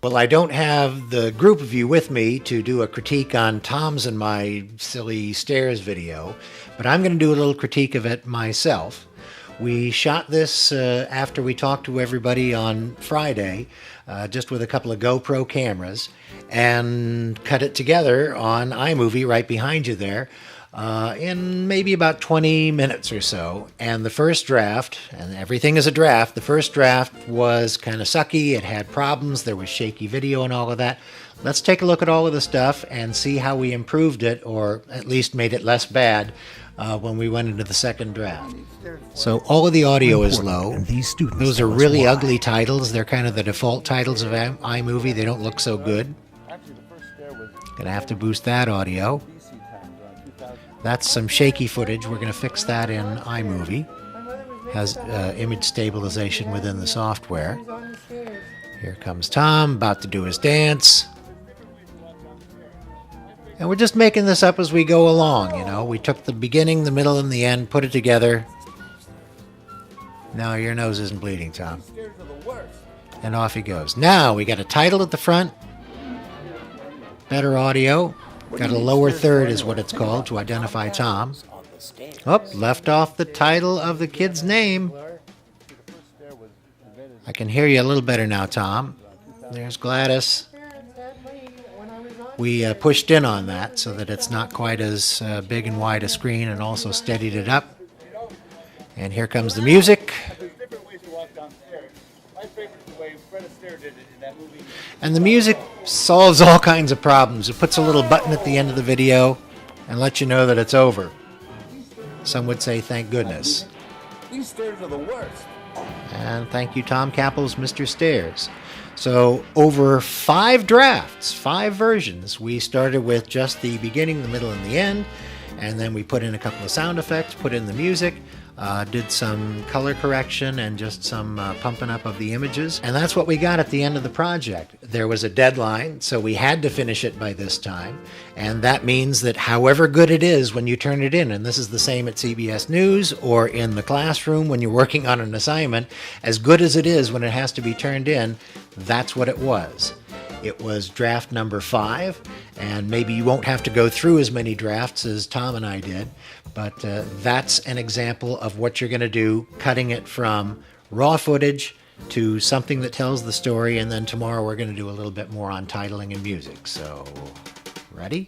Well, I don't have the group of you with me to do a critique on Tom's and my silly stairs video, but I'm going to do a little critique of it myself. We shot this after we talked to everybody on Friday, just with a couple of GoPro cameras, and cut it together on iMovie right behind you there in maybe about 20 minutes or so. And the first draft, and everything is a draft, the first draft was kind of sucky. It had problems. There was shaky video and all of that. Let's take a look at all of the stuff and see how we improved it, or at least made it less bad when we went into the second draft. So all of the audio is low. Those are really ugly titles. They're kind of the default titles of iMovie. They don't look so good. Gonna have to boost that audio. That's some shaky footage. We're gonna fix that in iMovie. Has image stabilization within the software. Here comes Tom, about to do his dance. And we're just making this up as we go along, you know. We took the beginning, the middle, and the end, put it together. No, your nose isn't bleeding, Tom. And off he goes. Now, we got a title at the front. Better audio. Got a lower third is what it's called to identify Tom. Oh, left off the title of the kid's name. I can hear you a little better now, Tom. There's Gladys. We pushed in on that so that it's not quite as big and wide a screen, and also steadied it up. And here comes the music. And the music solves all kinds of problems. It puts a little button at the end of the video and lets you know that it's over. Some would say, thank goodness. These stairs are the worst. And thank you, Tom Kappel's Mr. Stairs. So over 5 drafts, 5 versions, we started with just the beginning, the middle, and the end. And then we put in a couple of sound effects, put in the music, did some color correction and just some pumping up of the images. And that's what we got at the end of the project. There was a deadline, so we had to finish it by this time. And that means that however good it is when you turn it in, and this is the same at CBS News or in the classroom when you're working on an assignment, as good as it is when it has to be turned in, that's what it was. It was draft number 5, and maybe you won't have to go through as many drafts as Tom and I did, but that's an example of what you're going to do, cutting it from raw footage to something that tells the story, and then tomorrow we're going to do a little bit more on titling and music. So, ready?